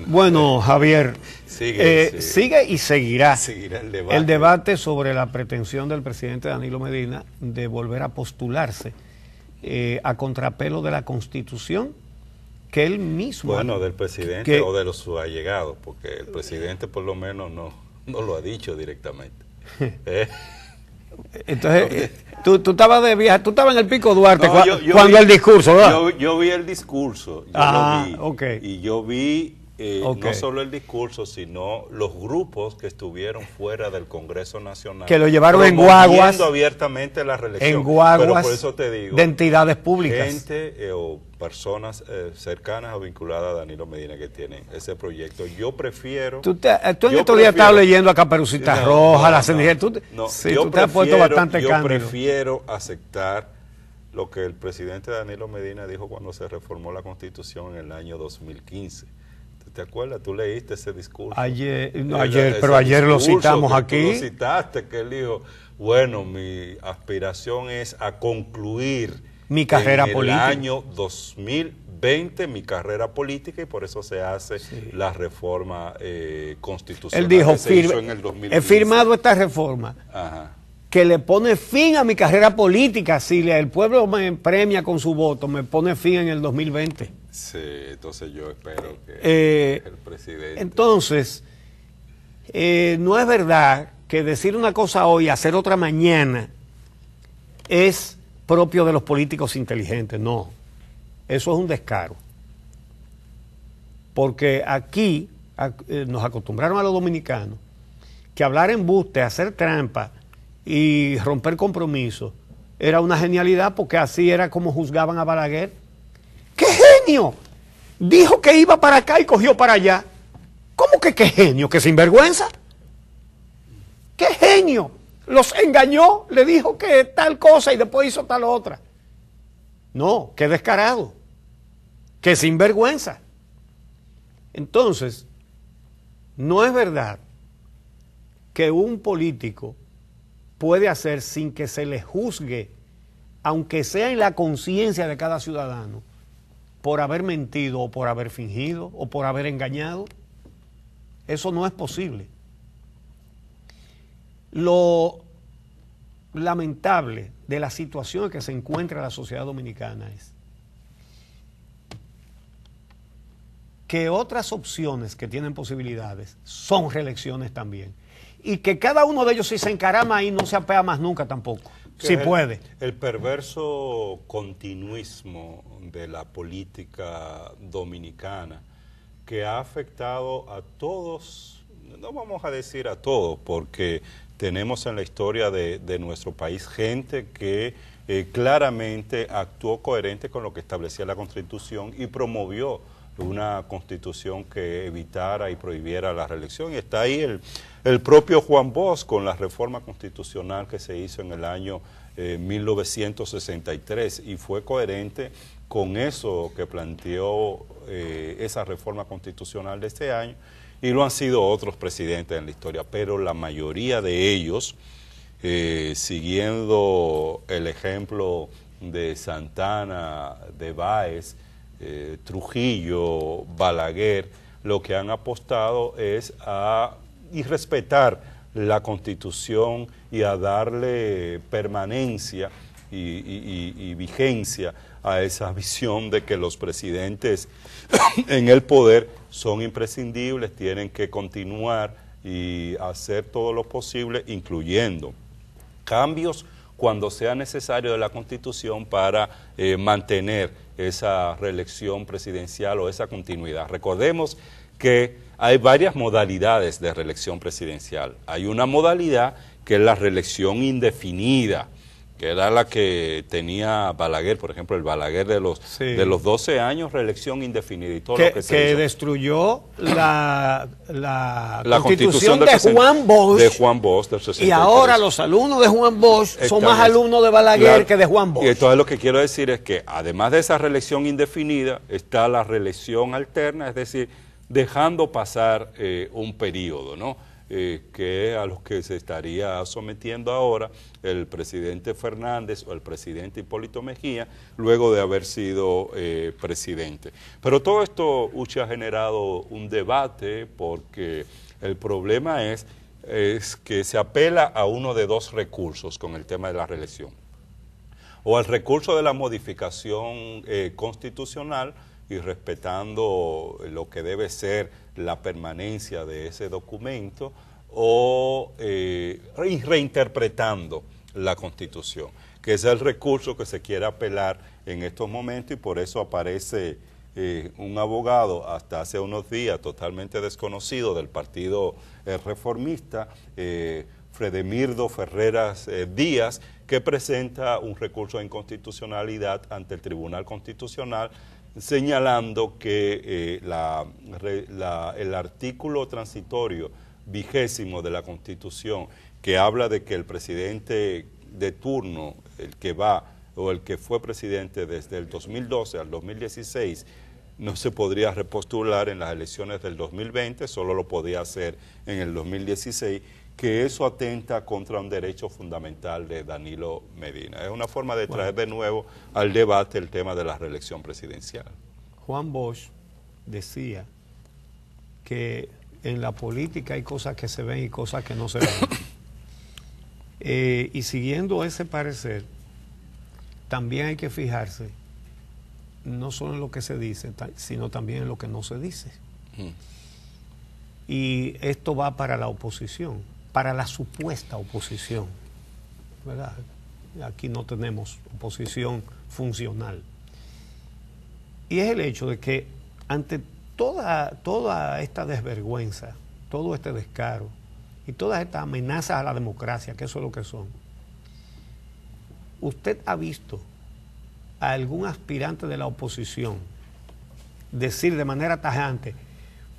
Bueno, Javier, sigue y seguirá el debate sobre la pretensión del presidente Danilo Medina de volver a postularse a contrapelo de la Constitución que él mismo... Bueno, del presidente o de sus allegados, porque el presidente por lo menos no lo ha dicho directamente. Entonces, tú estabas de viaje, tú estabas en el Pico Duarte cuando el discurso, ¿verdad? Yo vi el discurso, lo vi, y yo vi no solo el discurso, sino los grupos que estuvieron fuera del Congreso Nacional. Que lo llevaron en guaguas. Abiertamente la reelección. En guaguas. Pero por eso te digo, de entidades públicas. Gente o personas cercanas o vinculadas a Danilo Medina que tienen ese proyecto. Yo prefiero... Tú en estos días estabas leyendo a Caperucita Roja, la CNG. Tú te has puesto bastante cándido. Yo prefiero aceptar lo que el presidente Danilo Medina dijo cuando se reformó la Constitución en el año 2015. ¿Te acuerdas? Tú leíste ese discurso. Ayer lo citamos aquí. Tú lo citaste, que él dijo, bueno, mi aspiración es a concluir mi carrera política. En el año 2020 mi carrera política, y por eso se hace la reforma constitucional. Él dijo, que se hizo en el 2015. He firmado esta reforma. Que le pone fin a mi carrera política. Si el pueblo me premia con su voto, me pone fin en el 2020. Sí, entonces yo espero que el presidente... Entonces, no es verdad que decir una cosa hoy y hacer otra mañana es propio de los políticos inteligentes. No, eso es un descaro. Porque aquí nos acostumbraron a los dominicanos que hablar embuste, hacer trampa y romper compromisos era una genialidad, porque así era como juzgaban a Balaguer. ¡Qué genio! Dijo que iba para acá y cogió para allá. ¿Cómo que qué genio? ¿Que sinvergüenza? ¡Qué genio! Los engañó, le dijo que tal cosa y después hizo tal otra. No, qué descarado. ¡Qué sinvergüenza! Entonces, no es verdad que un político puede hacer sin que se le juzgue, aunque sea en la conciencia de cada ciudadano, por haber mentido o por haber fingido o por haber engañado. Eso no es posible. Lo lamentable de la situación en que se encuentra la sociedad dominicana es que otras opciones que tienen posibilidades son reelecciones también. Y que cada uno de ellos, si se encarama ahí, no se apea más nunca tampoco. Si puede. El perverso continuismo de la política dominicana, que ha afectado a todos, no vamos a decir a todos, porque tenemos en la historia de nuestro país gente que claramente actuó coherente con lo que establecía la Constitución y promovió una Constitución que evitara y prohibiera la reelección. Y está ahí el propio Juan Bosch con la reforma constitucional que se hizo en el año 1963, y fue coherente con eso que planteó esa reforma constitucional de este año, y lo han sido otros presidentes en la historia, pero la mayoría de ellos, siguiendo el ejemplo de Santana, de Báez, Trujillo, Balaguer, lo que han apostado es a respetar la Constitución y a darle permanencia y vigencia a esa visión de que los presidentes en el poder son imprescindibles, tienen que continuar y hacer todo lo posible, incluyendo cambios cuando sea necesario de la Constitución para mantener esa reelección presidencial o esa continuidad. Recordemos que hay varias modalidades de reelección presidencial. Hay una modalidad que es la reelección indefinida, que era la que tenía Balaguer, por ejemplo, el Balaguer de los 12 años, reelección indefinida y todo lo que se hizo. Que destruyó la Constitución de Juan Bosch. De Juan Bosch, del 63. Y ahora los alumnos de Juan Bosch son más alumnos de Balaguer que de Juan Bosch. Y entonces lo que quiero decir es que además de esa reelección indefinida, está la reelección alterna, es decir, dejando pasar un periodo, ¿no? que a los que se estaría sometiendo ahora el presidente Fernández o el presidente Hipólito Mejía, luego de haber sido presidente. Pero todo esto, Uchi, ha generado un debate porque el problema es que se apela a uno de dos recursos con el tema de la reelección. O al recurso de la modificación constitucional y respetando lo que debe ser la permanencia de ese documento, o reinterpretando la Constitución, que es el recurso que se quiere apelar en estos momentos, y por eso aparece un abogado hasta hace unos días totalmente desconocido del Partido Reformista, Fredemirdo Ferreras Díaz, que presenta un recurso de inconstitucionalidad ante el Tribunal Constitucional, señalando que el artículo transitorio 20 de la Constitución, que habla de que el presidente de turno, el que va o el que fue presidente desde el 2012 al 2016, no se podría repostular en las elecciones del 2020, solo lo podía hacer en el 2016, que eso atenta contra un derecho fundamental de Danilo Medina. Es una forma de traer de nuevo al debate el tema de la reelección presidencial. Juan Bosch decía que en la política hay cosas que se ven y cosas que no se ven. Y siguiendo ese parecer, también hay que fijarse no solo en lo que se dice, sino también en lo que no se dice. Y esto va para la oposición, para la supuesta oposición, ¿verdad? Aquí no tenemos oposición funcional. Y es el hecho de que ante toda esta desvergüenza, todo este descaro y todas estas amenazas a la democracia, que eso es lo que son, ¿usted ha visto a algún aspirante de la oposición decir de manera tajante: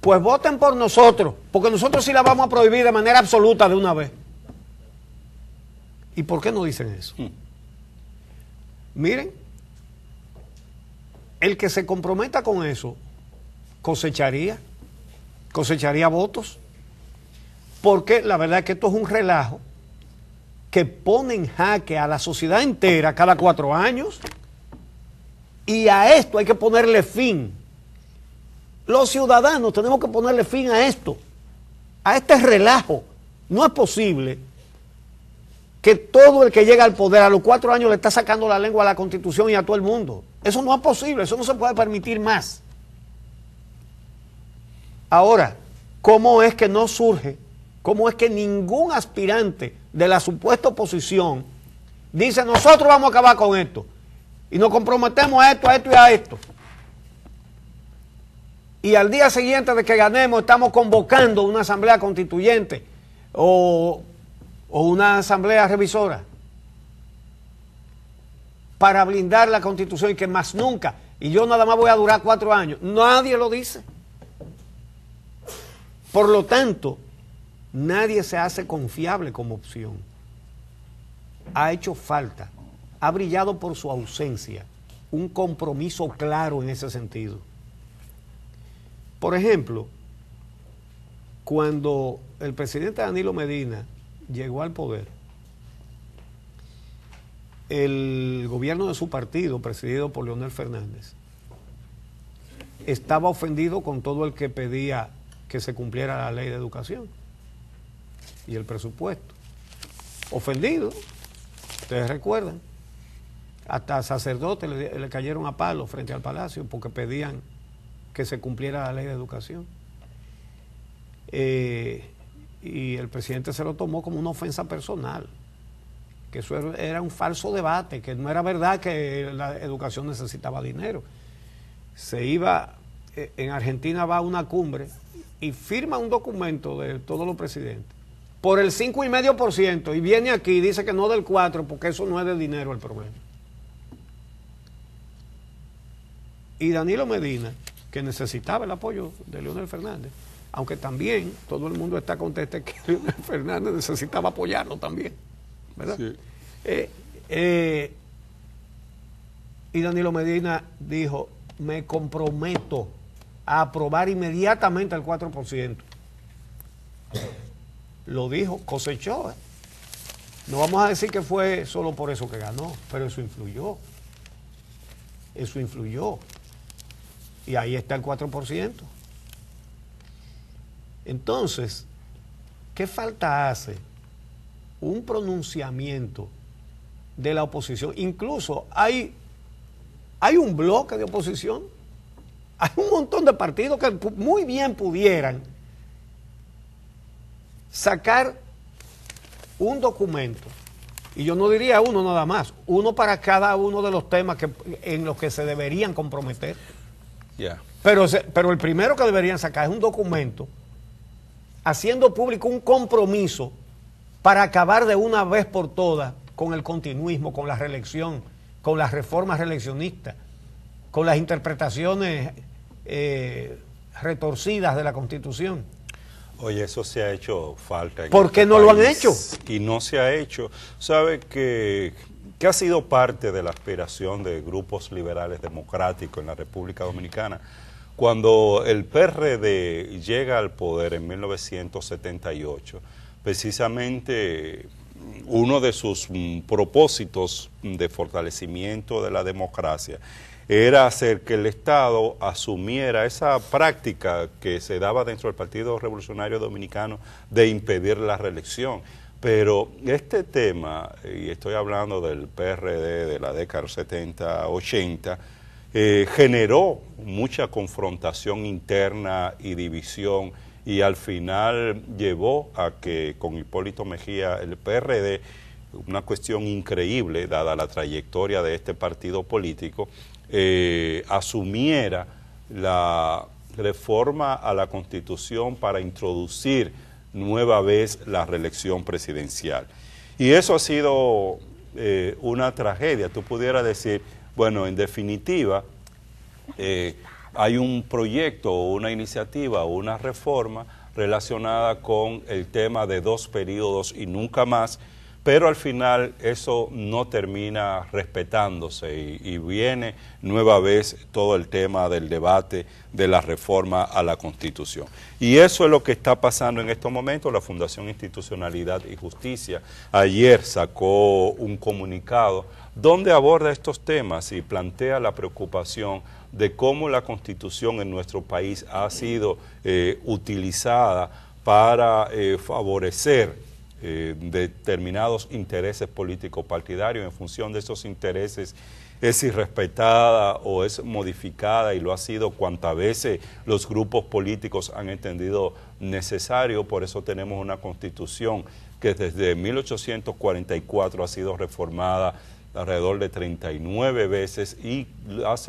pues voten por nosotros, porque nosotros sí la vamos a prohibir de manera absoluta de una vez? ¿Y por qué no dicen eso? Miren, el que se comprometa con eso cosecharía votos, porque la verdad es que esto es un relajo que pone en jaque a la sociedad entera cada 4 años, y a esto hay que ponerle fin. Los ciudadanos tenemos que ponerle fin a esto, a este relajo. No es posible que todo el que llega al poder a los 4 años le está sacando la lengua a la Constitución y a todo el mundo. Eso no es posible, eso no se puede permitir más. Ahora, ¿cómo es que no surge? ¿Cómo es que ningún aspirante de la supuesta oposición dice: nosotros vamos a acabar con esto y nos comprometemos a esto, a esto y a esto? Y al día siguiente de que ganemos estamos convocando una asamblea constituyente o una asamblea revisora para blindar la Constitución, y que más nunca, y yo nada más voy a durar 4 años. Nadie lo dice. Por lo tanto, nadie se hace confiable como opción. Ha hecho falta, ha brillado por su ausencia, un compromiso claro en ese sentido. Por ejemplo, cuando el presidente Danilo Medina llegó al poder, el gobierno de su partido, presidido por Leonel Fernández, estaba ofendido con todo el que pedía que se cumpliera la ley de educación y el presupuesto. Ofendido, ustedes recuerdan, hasta sacerdotes le cayeron a palo frente al palacio porque pedían que se cumpliera la ley de educación. Y el presidente se lo tomó como una ofensa personal, que eso era un falso debate, que no era verdad que la educación necesitaba dinero. En Argentina va a una cumbre y firma un documento de todos los presidentes por el 5,5%, y viene aquí y dice que no del 4%, porque eso no es de dinero el problema. Y Danilo Medina, que necesitaba el apoyo de Leonel Fernández, aunque también todo el mundo está contento que Leonel Fernández necesitaba apoyarlo también, ¿verdad? Sí. Y Danilo Medina dijo: me comprometo a aprobar inmediatamente el 4%. lo dijo, cosechó. No vamos a decir que fue solo por eso que ganó, pero eso influyó. Eso influyó. Y ahí está el 4%. Entonces, ¿qué falta hace? Un pronunciamiento de la oposición. Incluso hay un bloque de oposición. Hay un montón de partidos que muy bien pudieran sacar un documento, y yo no diría uno nada más, uno para cada uno de los temas en los que se deberían comprometer. Yeah. Pero el primero que deberían sacar es un documento haciendo público un compromiso para acabar de una vez por todas con el continuismo, con la reelección, con las reformas reeleccionistas, con las interpretaciones retorcidas de la Constitución. Oye, eso se ha hecho falta. ¿Por qué no lo han hecho? Y no se ha hecho. ¿Sabe que ha sido parte de la aspiración de grupos liberales democráticos en la República Dominicana? Cuando el PRD llega al poder en 1978, precisamente uno de sus propósitos de fortalecimiento de la democracia era hacer que el Estado asumiera esa práctica que se daba dentro del Partido Revolucionario Dominicano de impedir la reelección. Pero este tema, y estoy hablando del PRD de la década 70-80, generó mucha confrontación interna y división, y al final llevó a que con Hipólito Mejía el PRD, una cuestión increíble dada la trayectoria de este partido político, asumiera la reforma a la Constitución para introducir nueva vez la reelección presidencial. Y eso ha sido una tragedia. Tú pudieras decir, bueno, en definitiva, hay un proyecto o una iniciativa o una reforma relacionada con el tema de 2 periodos y nunca más, pero al final eso no termina respetándose y viene nueva vez todo el tema del debate de la reforma a la Constitución. Y eso es lo que está pasando en estos momentos. La Fundación Institucionalidad y Justicia ayer sacó un comunicado donde aborda estos temas y plantea la preocupación de cómo la Constitución en nuestro país ha sido utilizada para favorecer determinados intereses políticos partidarios. En función de esos intereses es irrespetada o es modificada, y lo ha sido cuantas veces los grupos políticos han entendido necesario. Por eso tenemos una Constitución que desde 1844 ha sido reformada alrededor de 39 veces y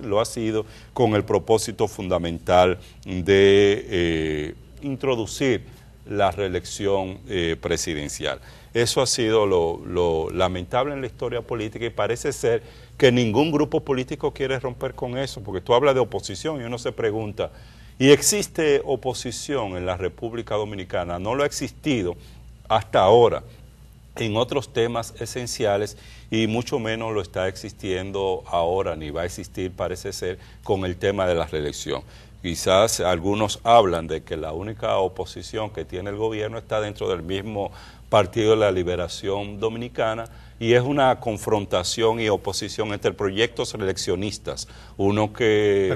lo ha sido con el propósito fundamental de introducir la reelección presidencial. Eso ha sido lo lamentable en la historia política, y parece ser que ningún grupo político quiere romper con eso, porque tú hablas de oposición y uno se pregunta, ¿y existe oposición en la República Dominicana? No lo ha existido hasta ahora en otros temas esenciales, y mucho menos lo está existiendo ahora, ni va a existir, parece ser, con el tema de la reelección. Quizás algunos hablan de que la única oposición que tiene el gobierno está dentro del mismo Partido de la Liberación Dominicana, y es una confrontación y oposición entre proyectos reeleccionistas, uno que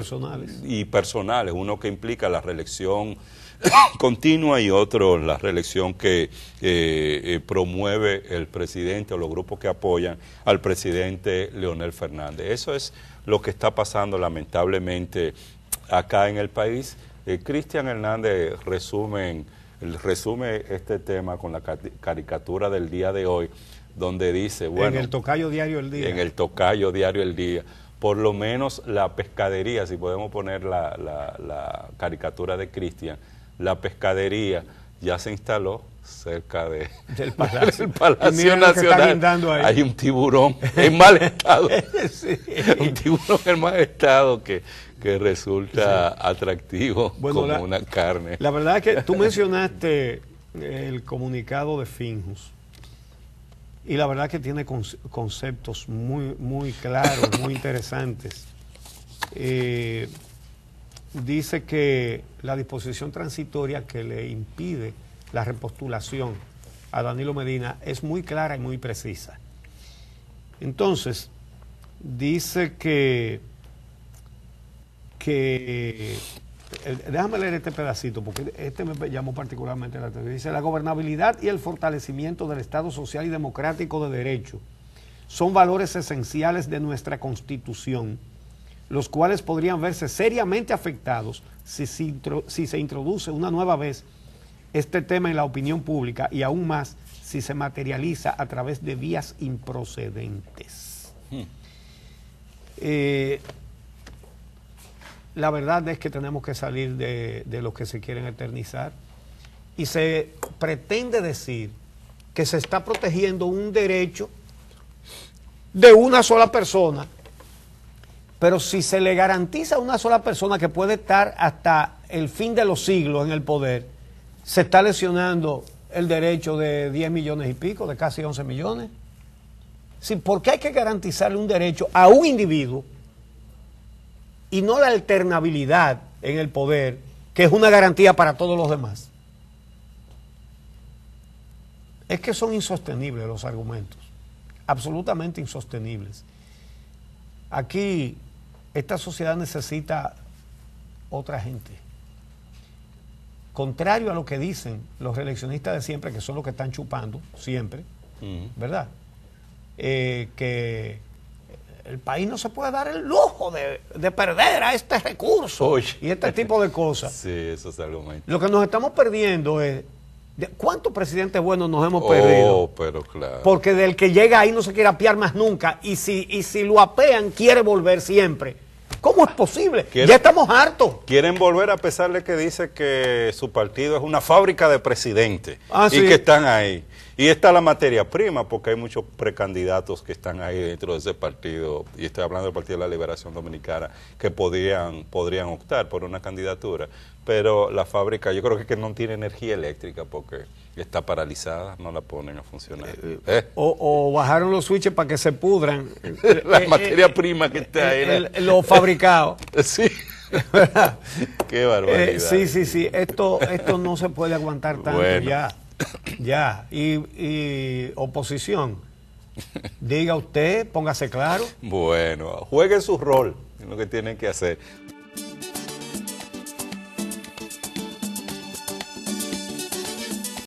personales, uno que implica la reelección continua y otro la reelección que promueve el presidente o los grupos que apoyan al presidente Leonel Fernández. Eso es lo que está pasando lamentablemente acá en el país. Cristian Hernández resume este tema con la caricatura del día de hoy, donde dice, bueno, en el tocayo diario El Día. En el tocayo diario El Día, por lo menos la pescadería, si podemos poner la caricatura de Cristian, la pescadería ya se instaló cerca del Palacio, del Palacio Nacional. Hay un tiburón en mal estado, sí. Un tiburón en mal estado que resulta atractivo, bueno, como una carne. La verdad es que tú mencionaste el comunicado de Finjus, y la verdad es que tiene conceptos muy claros, muy interesantes. Dice que la disposición transitoria que le impide la repostulación a Danilo Medina es muy clara y muy precisa. Entonces, dice déjame leer este pedacito porque este me llamó particularmente la atención. Dice: la gobernabilidad y el fortalecimiento del Estado social y democrático de derecho son valores esenciales de nuestra Constitución, los cuales podrían verse seriamente afectados si se introduce una nueva vez este tema en la opinión pública, y aún más si se materializa a través de vías improcedentes. La verdad es que tenemos que salir de los que se quieren eternizar, y se pretende decir que se está protegiendo un derecho de una sola persona, pero si se le garantiza a una sola persona que puede estar hasta el fin de los siglos en el poder, se está lesionando el derecho de 10 millones y pico, de casi 11 millones. Sí, ¿por qué hay que garantizarle un derecho a un individuo y no la alternabilidad en el poder, que es una garantía para todos los demás? Es que son insostenibles los argumentos, absolutamente insostenibles. Aquí, esta sociedad necesita otra gente. Contrario a lo que dicen los reeleccionistas de siempre, que son los que están chupando siempre, ¿verdad? Que el país no se puede dar el lujo de perder a este recurso. Oye. Y este tipo de cosas. Sí, eso es algo muy... Lo que nos estamos perdiendo es ¿cuántos presidentes buenos nos hemos perdido? Pero claro. Porque del que llega ahí no se quiere apear más nunca, y si lo apean quiere volver siempre. ¿Cómo es posible? Ya estamos hartos. Quieren volver a pesar de que dice que su partido es una fábrica de presidentes y sí, que están ahí. Y está la materia prima, porque hay muchos precandidatos que están ahí dentro de ese partido, y estoy hablando del Partido de la Liberación Dominicana, que podrían optar por una candidatura. Pero la fábrica, yo creo que no tiene energía eléctrica porque está paralizada, no la ponen a funcionar. O bajaron los switches para que se pudran. La materia prima que está ahí. Lo fabricado. Sí. Qué barbaridad. Sí. Esto no se puede aguantar tanto. Bueno. Ya. Y oposición, diga usted, póngase claro. Bueno, juegue su rol en lo que tienen que hacer.